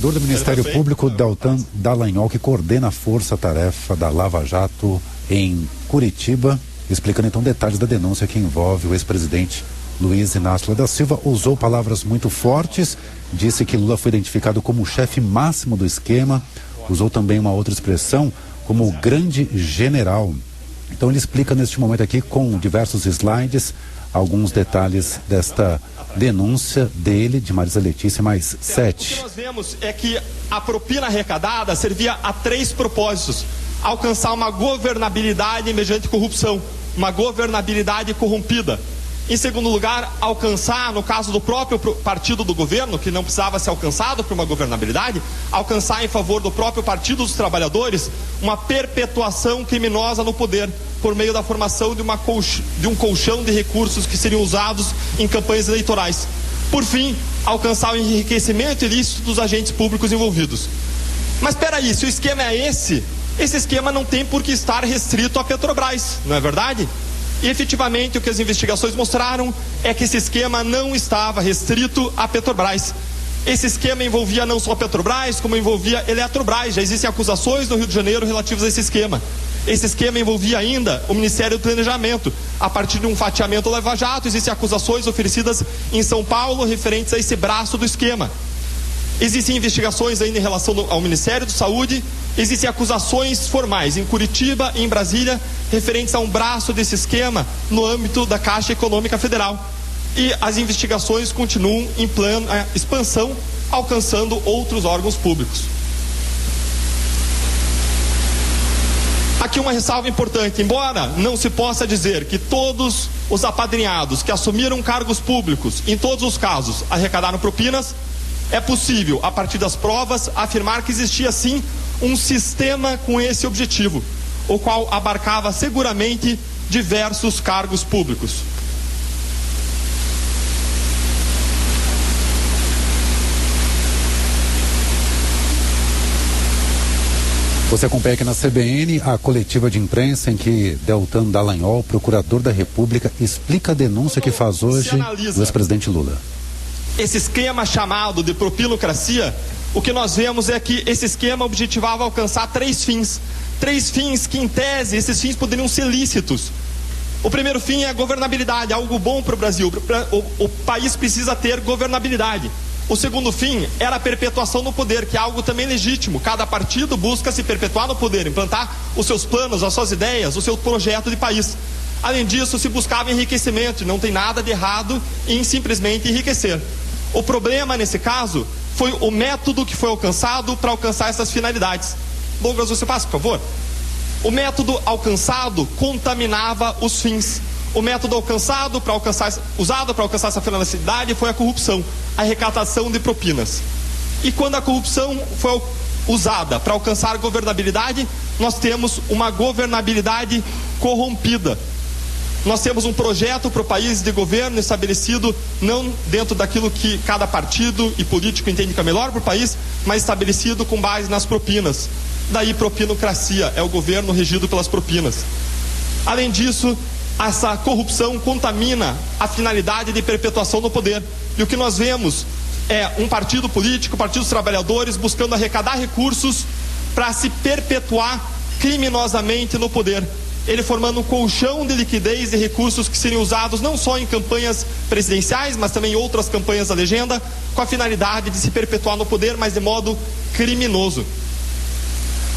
Do Ministério Público, Deltan Dallagnol, que coordena a força-tarefa da Lava Jato em Curitiba, explicando então detalhes da denúncia que envolve o ex-presidente Luiz Inácio Lula da Silva, usou palavras muito fortes, disse que Lula foi identificado como o chefe máximo do esquema, usou também uma outra expressão como o grande general. Então ele explica neste momento aqui, com diversos slides, alguns detalhes desta denúncia dele, de Marisa Letícia, mais 7. O que nós vemos é que a propina arrecadada servia a 3 propósitos: alcançar uma governabilidade mediante corrupção, uma governabilidade corrompida. Em segundo lugar, alcançar, no caso do próprio partido do governo, que não precisava ser alcançado por uma governabilidade, alcançar em favor do próprio Partido dos Trabalhadores uma perpetuação criminosa no poder, por meio da formação de um colchão de recursos que seriam usados em campanhas eleitorais. Por fim, alcançar o enriquecimento ilícito dos agentes públicos envolvidos. Mas espera aí, se o esquema é esse esquema não tem por que estar restrito à Petrobras, não é verdade? E efetivamente o que as investigações mostraram é que esse esquema não estava restrito à Petrobras. Esse esquema envolvia não só a Petrobras, como envolvia a Eletrobras. Já existem acusações no Rio de Janeiro relativas a esse esquema. Esse esquema envolvia ainda o Ministério do Planejamento. A partir de um fatiamento Lava Jato, existem acusações oferecidas em São Paulo referentes a esse braço do esquema. Existem investigações ainda em relação ao Ministério da Saúde, existem acusações formais em Curitiba e em Brasília referentes a um braço desse esquema no âmbito da Caixa Econômica Federal. E as investigações continuam em plano expansão, alcançando outros órgãos públicos. Aqui uma ressalva importante: embora não se possa dizer que todos os apadrinhados que assumiram cargos públicos, em todos os casos, arrecadaram propinas, é possível, a partir das provas, afirmar que existia sim um sistema com esse objetivo, o qual abarcava seguramente diversos cargos públicos. Você acompanha aqui na CBN a coletiva de imprensa em que Deltan Dallagnol, procurador da República, explica a denúncia que faz hoje do ex-presidente Lula. Esse esquema chamado de propinocracia, o que nós vemos é que esse esquema objetivava alcançar 3 fins. 3 fins que, em tese, esses fins poderiam ser lícitos. O primeiro fim é a governabilidade, algo bom para o Brasil. O país precisa ter governabilidade. O segundo fim era a perpetuação no poder, que é algo também legítimo. Cada partido busca se perpetuar no poder, implantar os seus planos, as suas ideias, o seu projeto de país. Além disso, se buscava enriquecimento, e não tem nada de errado em simplesmente enriquecer. O problema, nesse caso, foi o método que foi alcançado para alcançar essas finalidades. Douglas, você passa, por favor. O método contaminava os fins. O método usado para alcançar essa finalidade foi a corrupção, a arrecadação de propinas. E quando a corrupção foi usada para alcançar governabilidade, nós temos uma governabilidade corrompida. Nós temos um projeto para o país de governo estabelecido não dentro daquilo que cada partido e político entende que é melhor para o país, mas estabelecido com base nas propinas. Daí propinocracia, é o governo regido pelas propinas. Além disso, essa corrupção contamina a finalidade de perpetuação no poder. E o que nós vemos é um partido político, o Partido dos Trabalhadores, buscando arrecadar recursos para se perpetuar criminosamente no poder. Ele formando um colchão de liquidez de recursos que seriam usados não só em campanhas presidenciais, mas também em outras campanhas da legenda, com a finalidade de se perpetuar no poder, mas de modo criminoso.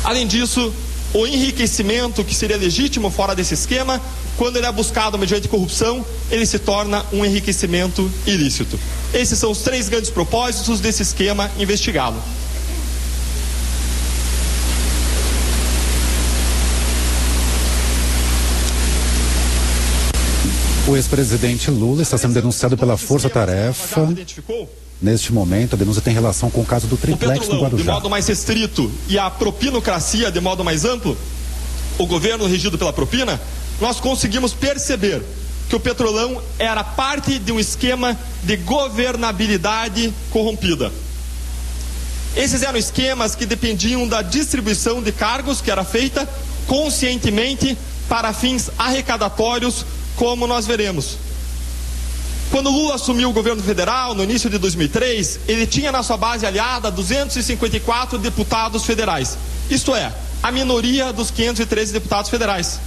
Além disso, o enriquecimento que seria legítimo fora desse esquema, quando ele é buscado mediante corrupção, ele se torna um enriquecimento ilícito. Esses são os 3 grandes propósitos desse esquema investigado. O ex-presidente Lula está sendo denunciado pela Força Tarefa. Neste momento, a denúncia tem relação com o caso do triplex no Guarujá. De modo mais restrito e a propinocracia de modo mais amplo, o governo regido pela propina, nós conseguimos perceber que o Petrolão era parte de um esquema de governabilidade corrompida. Esses eram esquemas que dependiam da distribuição de cargos que era feita conscientemente para fins arrecadatórios, como nós veremos. Quando Lula assumiu o governo federal, no início de 2003, ele tinha na sua base aliada 254 deputados federais. Isto é, a minoria dos 513 deputados federais.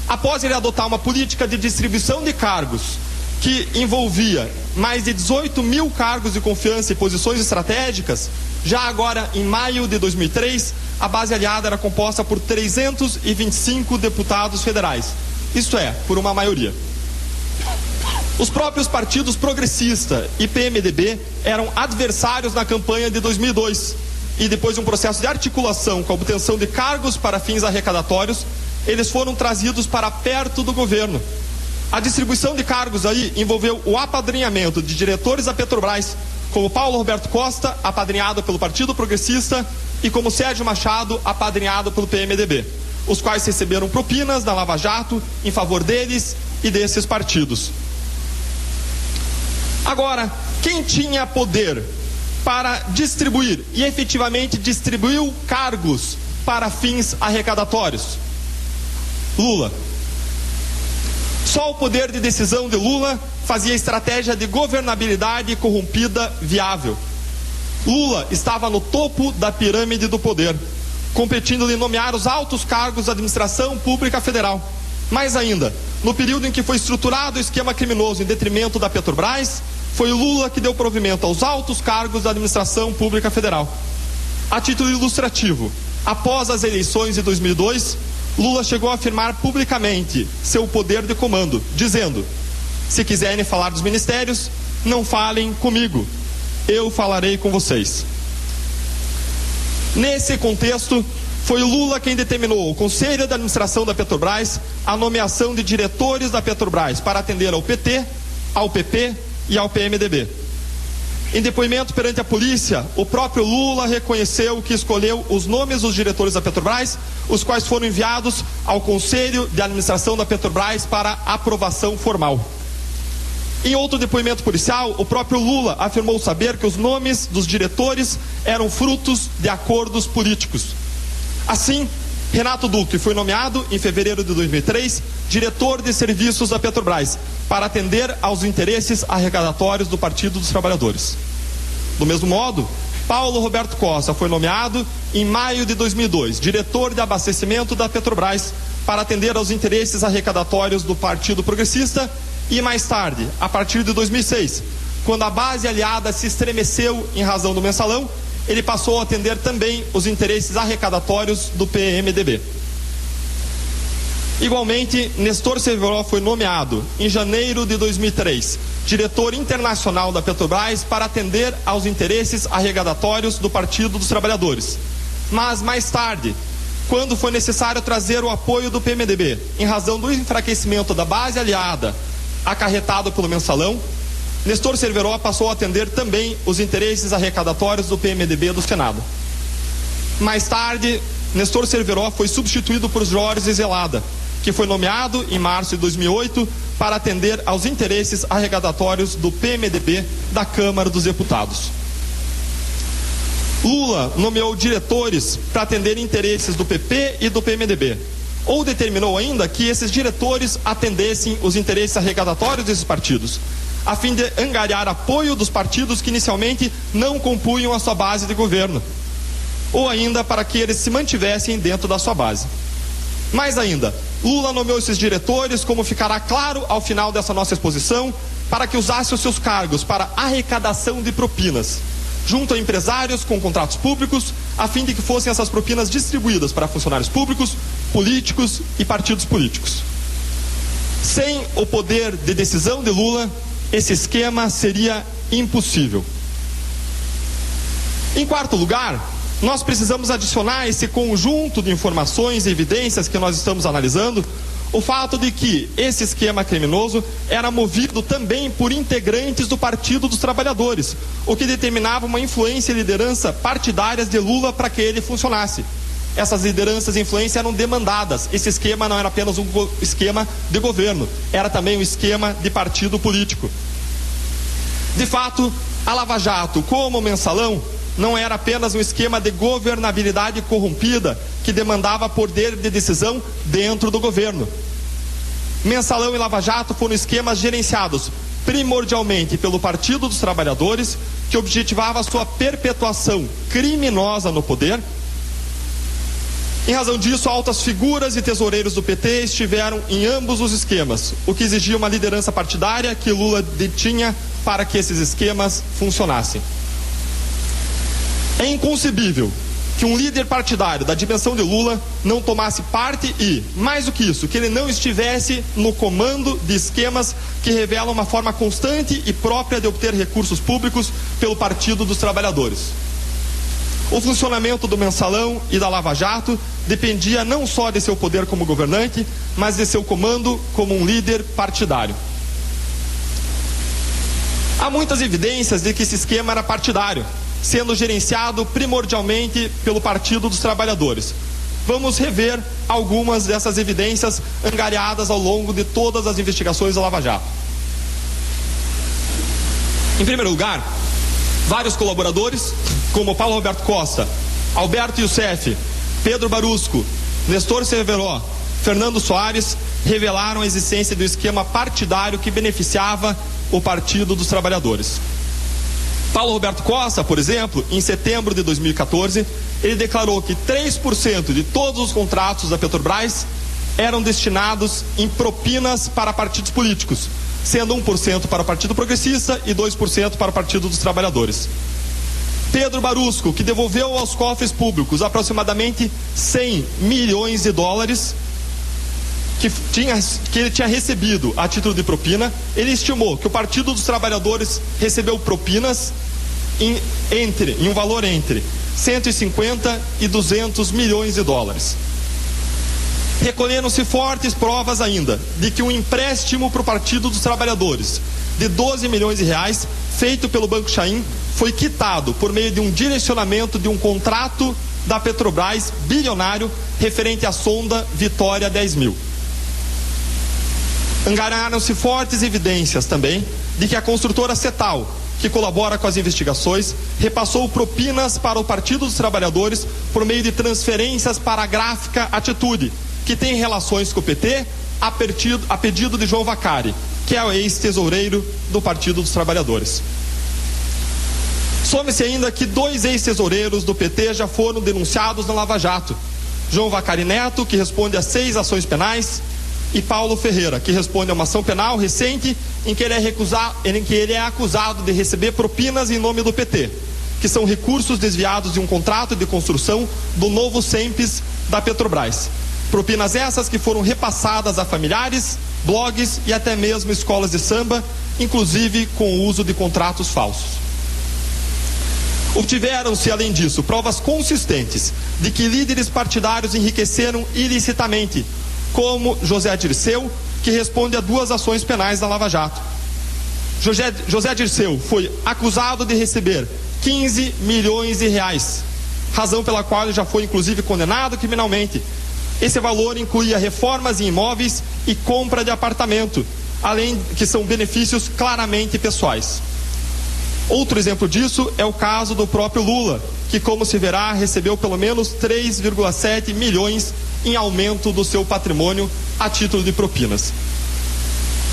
Após ele adotar uma política de distribuição de cargos que envolvia mais de 18 mil cargos de confiança e posições estratégicas, já agora em maio de 2003, a base aliada era composta por 325 deputados federais. Isto é, por uma maioria. Os próprios partidos Progressista e PMDB eram adversários na campanha de 2002. E depois de um processo de articulação com a obtenção de cargos para fins arrecadatórios, eles foram trazidos para perto do governo. A distribuição de cargos aí envolveu o apadrinhamento de diretores da Petrobras, como Paulo Roberto Costa, apadrinhado pelo Partido Progressista, e como Sérgio Machado, apadrinhado pelo PMDB, os quais receberam propinas da Lava Jato em favor deles e desses partidos. Agora, quem tinha poder para distribuir e efetivamente distribuiu cargos para fins arrecadatórios? Lula. Só o poder de decisão de Lula fazia a estratégia de governabilidade corrompida viável. Lula estava no topo da pirâmide do poder, competindo em nomear os altos cargos da administração pública federal. Mais ainda, no período em que foi estruturado o esquema criminoso em detrimento da Petrobras, foi Lula que deu provimento aos altos cargos da administração pública federal. A título ilustrativo, após as eleições de 2002, Lula chegou a afirmar publicamente seu poder de comando, dizendo: se quiserem falar dos ministérios, não falem comigo, eu falarei com vocês. Nesse contexto, foi Lula quem determinou ao Conselho de Administração da Petrobras a nomeação de diretores da Petrobras para atender ao PT, ao PP e ao PMDB. Em depoimento perante a polícia, o próprio Lula reconheceu que escolheu os nomes dos diretores da Petrobras, os quais foram enviados ao Conselho de Administração da Petrobras para aprovação formal. Em outro depoimento policial, o próprio Lula afirmou saber que os nomes dos diretores eram frutos de acordos políticos. Assim, Renato Duque foi nomeado, em fevereiro de 2003, diretor de serviços da Petrobras, para atender aos interesses arrecadatórios do Partido dos Trabalhadores. Do mesmo modo, Paulo Roberto Costa foi nomeado, em maio de 2002, diretor de abastecimento da Petrobras, para atender aos interesses arrecadatórios do Partido Progressista, e mais tarde, a partir de 2006, quando a base aliada se estremeceu em razão do mensalão, ele passou a atender também os interesses arrecadatórios do PMDB. Igualmente, Nestor Cerveró foi nomeado, em janeiro de 2003, diretor internacional da Petrobras para atender aos interesses arrecadatórios do Partido dos Trabalhadores. Mas, mais tarde, quando foi necessário trazer o apoio do PMDB, em razão do enfraquecimento da base aliada acarretado pelo mensalão, Nestor Cerveró passou a atender também os interesses arrecadatórios do PMDB do Senado. Mais tarde, Nestor Cerveró foi substituído por Jorge Zelada, que foi nomeado em março de 2008 para atender aos interesses arrecadatórios do PMDB da Câmara dos Deputados. Lula nomeou diretores para atender interesses do PP e do PMDB, ou determinou ainda que esses diretores atendessem os interesses arrecadatórios desses partidos, a fim de angariar apoio dos partidos que inicialmente não compunham a sua base de governo, ou ainda para que eles se mantivessem dentro da sua base. Mais ainda, Lula nomeou esses diretores, como ficará claro ao final dessa nossa exposição, para que usassem os seus cargos para arrecadação de propinas, junto a empresários com contratos públicos, a fim de que fossem essas propinas distribuídas para funcionários públicos, políticos e partidos políticos. Sem o poder de decisão de Lula, esse esquema seria impossível. Em quarto lugar, nós precisamos adicionar a esse conjunto de informações e evidências que nós estamos analisando o fato de que esse esquema criminoso era movido também por integrantes do Partido dos Trabalhadores, o que determinava uma influência e liderança partidárias de Lula para que ele funcionasse. Essas lideranças e influência eram demandadas. Esse esquema não era apenas um esquema de governo, era também um esquema de partido político. De fato, a Lava Jato, como o mensalão, não era apenas um esquema de governabilidade corrompida que demandava poder de decisão dentro do governo. Mensalão e Lava Jato foram esquemas gerenciados primordialmente pelo Partido dos Trabalhadores, que objetivava a sua perpetuação criminosa no poder. Em razão disso, altas figuras e tesoureiros do PT estiveram em ambos os esquemas, o que exigia uma liderança partidária que Lula detinha para que esses esquemas funcionassem. É inconcebível que um líder partidário da dimensão de Lula não tomasse parte e, mais do que isso, que ele não estivesse no comando de esquemas que revelam uma forma constante e própria de obter recursos públicos pelo Partido dos Trabalhadores. O funcionamento do Mensalão e da Lava Jato dependia não só de seu poder como governante, mas de seu comando como um líder partidário. Há muitas evidências de que esse esquema era partidário, sendo gerenciado primordialmente pelo Partido dos Trabalhadores. Vamos rever algumas dessas evidências angariadas ao longo de todas as investigações da Lava Jato. Em primeiro lugar, vários colaboradores, como Paulo Roberto Costa, Alberto Youssef, Pedro Barusco, Nestor Cerveró, Fernando Soares, revelaram a existência do esquema partidário que beneficiava o Partido dos Trabalhadores. Paulo Roberto Costa, por exemplo, em setembro de 2014, ele declarou que 3% de todos os contratos da Petrobras eram destinados em propinas para partidos políticos, sendo 1% para o Partido Progressista e 2% para o Partido dos Trabalhadores. Pedro Barusco, que devolveu aos cofres públicos aproximadamente 100 milhões de dólares que ele tinha recebido a título de propina, ele estimou que o Partido dos Trabalhadores recebeu propinas em um valor entre 150 e 200 milhões de dólares. Recolheram-se fortes provas ainda de que um empréstimo para o Partido dos Trabalhadores de 12 milhões de reais, feito pelo Banco Chain, foi quitado por meio de um direcionamento de um contrato da Petrobras bilionário referente à sonda Vitória 10.000. Angararam-se fortes evidências também de que a construtora Cetal, que colabora com as investigações, repassou propinas para o Partido dos Trabalhadores por meio de transferências para a gráfica Atitude, que tem relações com o PT, a pedido de João Vacari, que é o ex-tesoureiro do Partido dos Trabalhadores. Some-se ainda que 2 ex-tesoureiros do PT já foram denunciados na Lava Jato: João Vacari Neto, que responde a 6 ações penais, e Paulo Ferreira, que responde a uma ação penal recente em que ele é acusado de receber propinas em nome do PT, que são recursos desviados de um contrato de construção do novo SEMPES da Petrobras. Propinas essas que foram repassadas a familiares, blogs e até mesmo escolas de samba, inclusive com o uso de contratos falsos. Obtiveram-se, além disso, provas consistentes de que líderes partidários enriqueceram ilicitamente, como José Dirceu, que responde a 2 ações penais da Lava Jato. José Dirceu foi acusado de receber 15 milhões de reais, razão pela qual ele já foi inclusive condenado criminalmente. Esse valor incluía reformas em imóveis e compra de apartamento, além que são benefícios claramente pessoais. Outro exemplo disso é o caso do próprio Lula, que, como se verá, recebeu pelo menos 3,7 milhões em aumento do seu patrimônio a título de propinas.